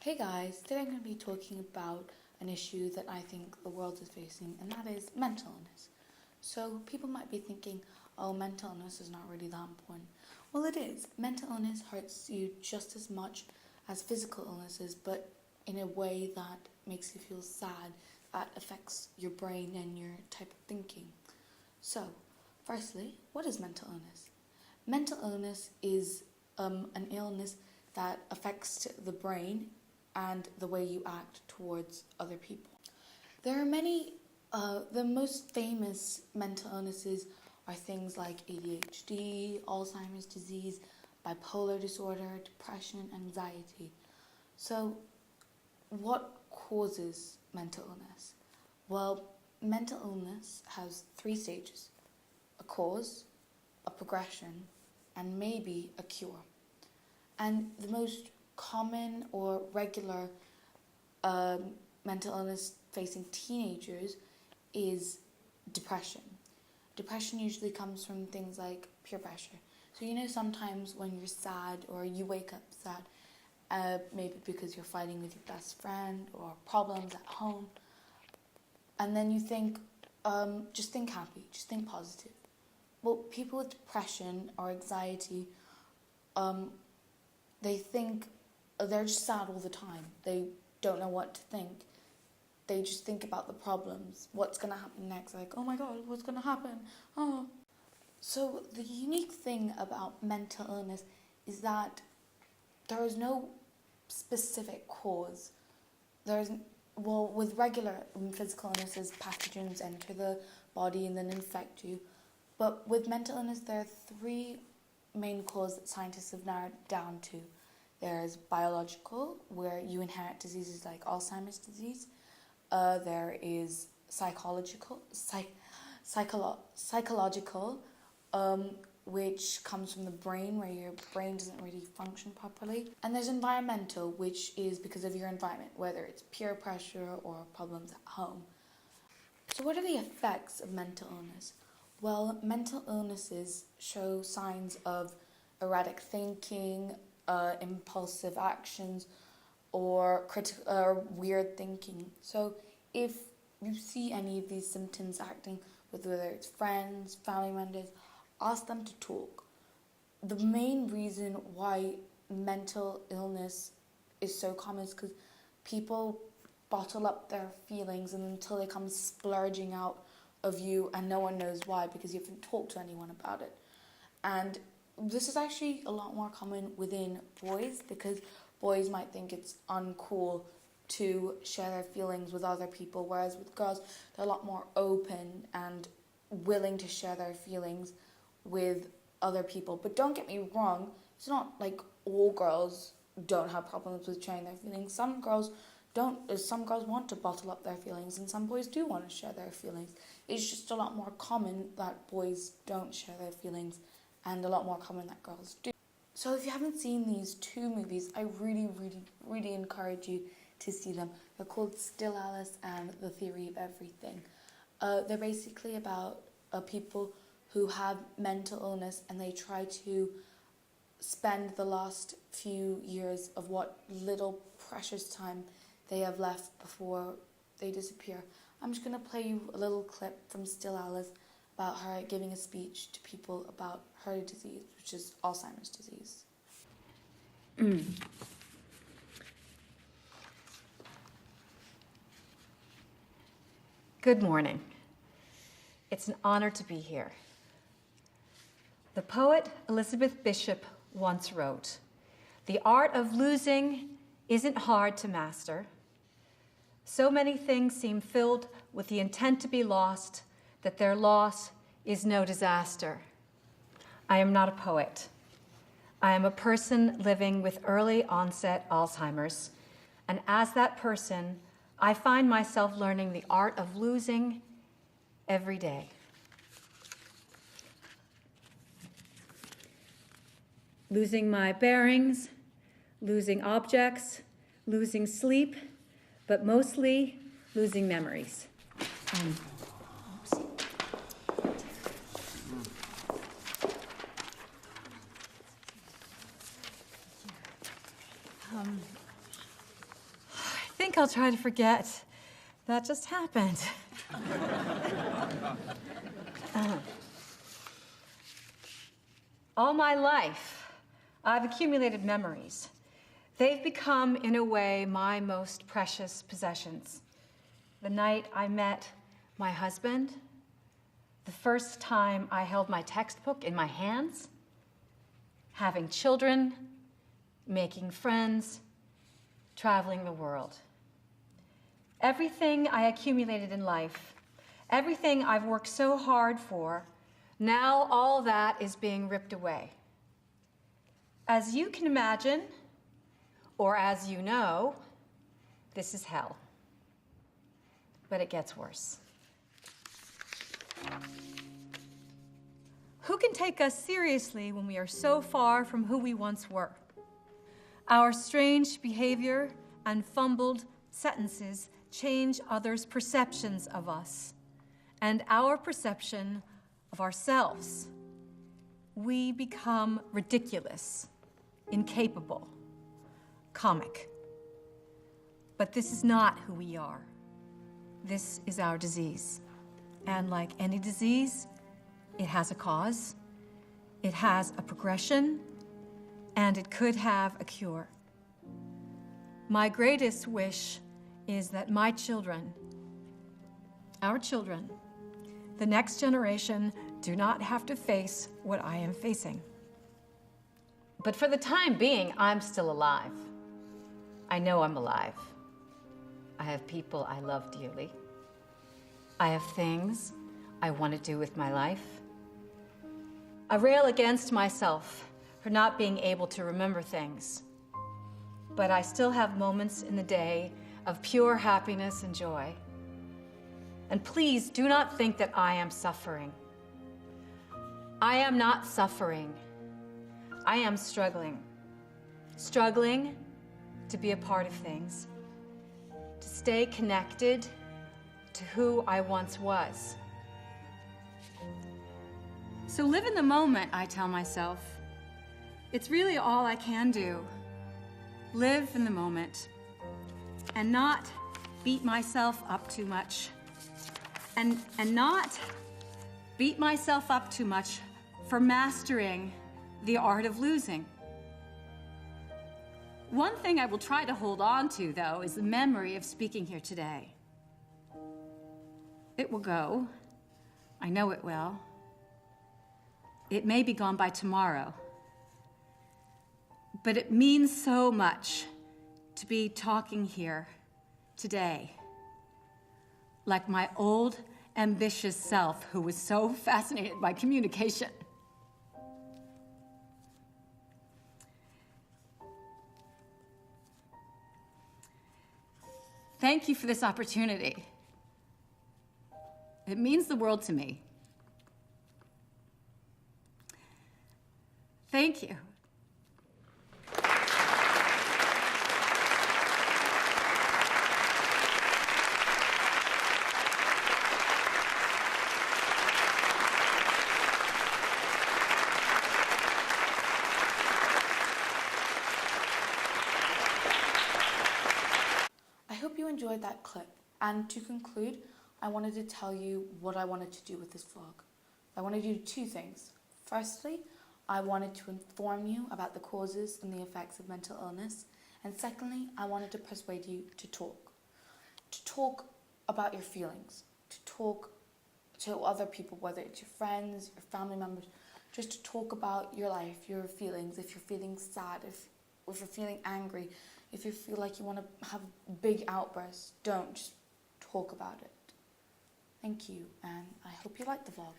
Hey guys, today I'm going to be talking about an issue that I think the world is facing, and that is mental illness. So people might be thinking, oh, mental illness is not really that important. Well, it is. Mental illness hurts you just as much as physical illnesses, but in a way that makes you feel sad, that affects your brain and your type of thinking. So, firstly, what is mental illness? Mental illness is an illness that affects the brain and the way you act towards other people. There are many, the most famous mental illnesses are things like ADHD, Alzheimer's disease, bipolar disorder, depression, anxiety. So, what causes mental illness? Well, mental illness has 3 stages: a cause, a progression, and maybe a cure. And the most common or regular mental illness facing teenagers is depression. Depression usually comes from things like peer pressure. So sometimes when you're sad or you wake up sad, maybe because you're fighting with your best friend or problems at home, and then you think, just think happy, just think positive. Well, people with depression or anxiety, they think they're just sad all the time. They don't know what to think. They just think about the problems. What's going to happen next? Like, oh my God, what's going to happen? Oh. So the unique thing about mental illness is that there is no specific cause. With regular physical illnesses, pathogens enter the body and then infect you. But with mental illness, there are 3 main causes that scientists have narrowed down to. There's biological, where you inherit diseases like Alzheimer's disease. There is psychological, which comes from the brain, where your brain doesn't really function properly. And there's environmental, which is because of your environment, whether it's peer pressure or problems at home. So what are the effects of mental illness? Well, mental illnesses show signs of erratic thinking, impulsive actions, or weird thinking. So if you see any of these symptoms acting with whether it's friends, family members, ask them to talk. The main reason why mental illness is so common is because people bottle up their feelings and until they come splurging out of you, and no one knows why because you haven't talked to anyone about it. And this is actually a lot more common within boys because boys might think it's uncool to share their feelings with other people, whereas with girls, they're a lot more open and willing to share their feelings with other people. But don't get me wrong, it's not like all girls don't have problems with sharing their feelings. Some girls want to bottle up their feelings, and some boys do want to share their feelings. It's just a lot more common that boys don't share their feelings, and a lot more common that girls do. So if you haven't seen these 2 movies, I really, really, really encourage you to see them. They're called Still Alice and The Theory of Everything. They're basically about people who have mental illness, and they try to spend the last few years of what little precious time they have left before they disappear. I'm just going to play you a little clip from Still Alice about her giving a speech to people about her disease, which is Alzheimer's disease. Good morning. It's an honor to be here. The poet Elizabeth Bishop once wrote, "The art of losing isn't hard to master. So many things seem filled with the intent to be lost that their loss is no disaster." I am not a poet. I am a person living with early onset Alzheimer's, and as that person, I find myself learning the art of losing every day. Losing my bearings, losing objects, losing sleep, but mostly losing memories. think I'll try to forget. That just happened. All my life, I've accumulated memories. They've become, in a way, my most precious possessions. The night I met my husband, the first time I held my textbook in my hands, having children, making friends, traveling the world. Everything I accumulated in life, everything I've worked so hard for, now all that is being ripped away. As you can imagine, or as you know, this is hell. But it gets worse. Who can take us seriously when we are so far from who we once were? Our strange behavior and fumbled sentences change others' perceptions of us and our perception of ourselves. We become ridiculous, incapable, comic. But this is not who we are. This is our disease. And like any disease, it has a cause, it has a progression, and it could have a cure. My greatest wish is that my children, our children, the next generation, do not have to face what I am facing. But for the time being, I'm still alive. I know I'm alive. I have people I love dearly. I have things I want to do with my life. I rail against myself for not being able to remember things, but I still have moments in the day of pure happiness and joy. And please do not think that I am suffering. I am not suffering. I am struggling. Struggling to be a part of things, to stay connected to who I once was. So live in the moment, I tell myself. It's really all I can do. Live in the moment and not beat myself up too much. And not beat myself up too much for mastering the art of losing. One thing I will try to hold on to, though, is the memory of speaking here today. It will go. I know it will. It may be gone by tomorrow. But it means so much to be talking here today, like my old, ambitious self who was so fascinated by communication. Thank you for this opportunity. It means the world to me. Thank you. I hope you enjoyed that clip. And to conclude, I wanted to tell you what I wanted to do with this vlog. I wanted to do two things. Firstly, I wanted to inform you about the causes and the effects of mental illness. And secondly, I wanted to persuade you to talk. To talk about your feelings. To talk to other people, whether it's your friends, your family members. Just to talk about your life, your feelings. If you're feeling sad, if you're feeling angry, if you feel like you want to have big outbursts, don't. Just talk about it. Thank you, and I hope you liked the vlog.